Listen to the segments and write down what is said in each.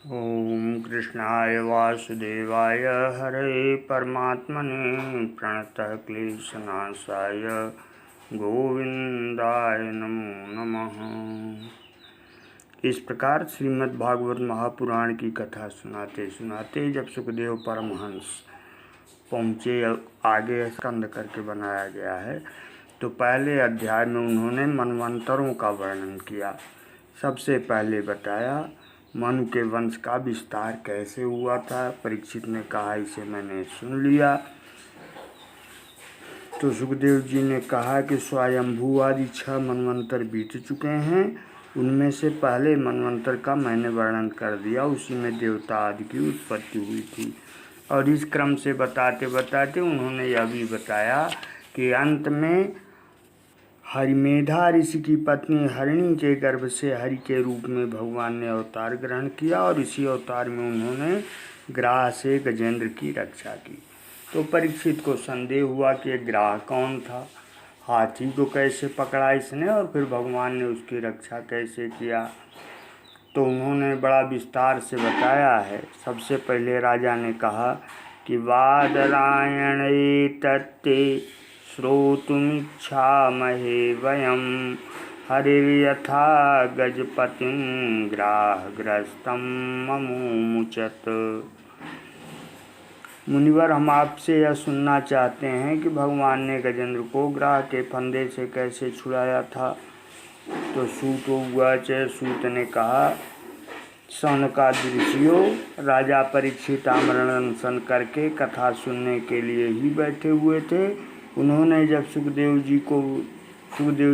ओम कृष्णाय वासुदेवाय हरे परमात्मने प्रणतः क्लेशनाशाय गोविंदाय नमो नमः। इस प्रकार श्रीमद् भागवत महापुराण की कथा सुनाते सुनाते जब सुखदेव परमहंस पहुँचे, आगे स्कंद करके बनाया गया है, तो पहले अध्याय में उन्होंने मनवंतरों का वर्णन किया। सबसे पहले बताया मनु के वंश का विस्तार कैसे हुआ था। परीक्षित ने कहा इसे मैंने सुन लिया। तो सुखदेव जी ने कहा कि स्वयंभू आदि 6 मनवंतर बीत चुके हैं, उनमें से पहले मनवंतर का मैंने वर्णन कर दिया, उसी में देवता आदि की उत्पत्ति हुई थी। और इस क्रम से बताते बताते उन्होंने यह भी बताया कि अंत में हरिमेधा ऋषि की पत्नी हरिणी के गर्भ से हरि के रूप में भगवान ने अवतार ग्रहण किया और इसी अवतार में उन्होंने ग्राह से गजेंद्र की रक्षा की। तो परीक्षित को संदेह हुआ कि ग्राह कौन था, हाथी को कैसे पकड़ा इसने और फिर भगवान ने उसकी रक्षा कैसे किया। तो उन्होंने बड़ा विस्तार से बताया है। सबसे पहले राजा ने कहा कि वादरायणे तत्ते श्रोतुमिच्छामहे वयं हरिर्यथा गजपतिं ग्राहग्रस्तं ममुमुचत। मुनिवर, हम आपसे यह सुनना चाहते हैं कि भगवान ने गजेंद्र को ग्राह के फंदे से कैसे छुड़ाया था। तो सूत उवाच, सूत ने कहा, सौनकादि ऋषियों, राजा परीक्षित आमरण अनशन करके कथा सुनने के लिए ही बैठे हुए थे। उन्होंने जब सुखदेव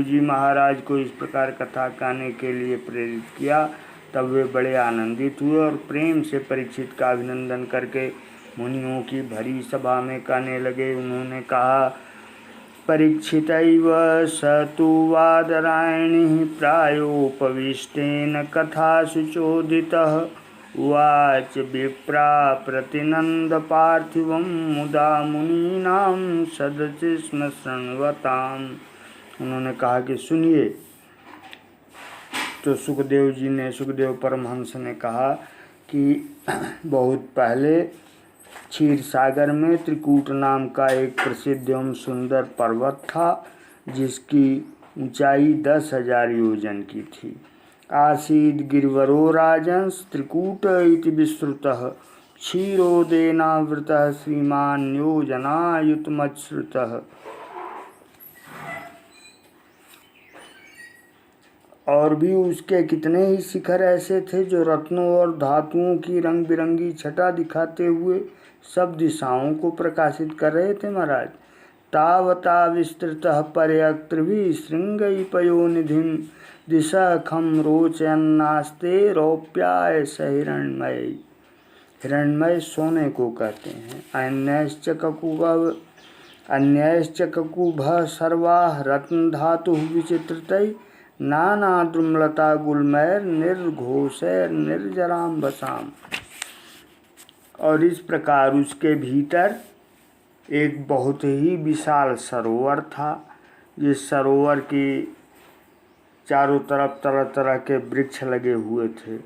जी महाराज को इस प्रकार कथा कहने के लिए प्रेरित किया, तब वे बड़े आनंदित हुए और प्रेम से परीक्षित का अभिनंदन करके मुनियों की भरी सभा में कहने लगे। उन्होंने कहा, परीक्षितैव स तु वादरायणिः प्रायोपविष्टेन कथासु चोदितः उवाच विप्रा प्रतिनंद पार्थिवं मुदा मुनीनां सदसि स्म शृण्वताम्। उन्होंने कहा कि सुनिए। तो सुखदेव परमहंस ने कहा कि बहुत पहले क्षीर सागर में त्रिकूट नाम का एक प्रसिद्ध एवं सुंदर पर्वत था, जिसकी ऊंचाई 10,000 योजन की थी। आसीद गिरिवरो राजंस त्रिकूट इति विश्रुतः क्षीरोदेनावृतः श्रीमान योजनायुतमच्छ्रुतः। और भी उसके कितने ही शिखर ऐसे थे जो रत्नों और धातुओं की रंग बिरंगी छटा दिखाते हुए सब दिशाओं को प्रकाशित कर रहे थे। महाराज, तावता विस्तृतः पर्यक्त्रिभिः श्रृंगैपयोनिधिं दिशा खम रोचन्नास्ते रौप्याय सहिरण्मय। हिरण्मय सोने को कहते हैं। अन्यश्च ककुभः सर्वाः रत्न धातु विचित्रतैः नाना द्रुमलता गुलमैर निर्घोषैर निर्जराम्बसाम। और इस प्रकार उसके भीतर एक बहुत ही विशाल सरोवर था। जिस सरोवर की चारों तरफ तरह तरह के वृक्ष लगे हुए थे।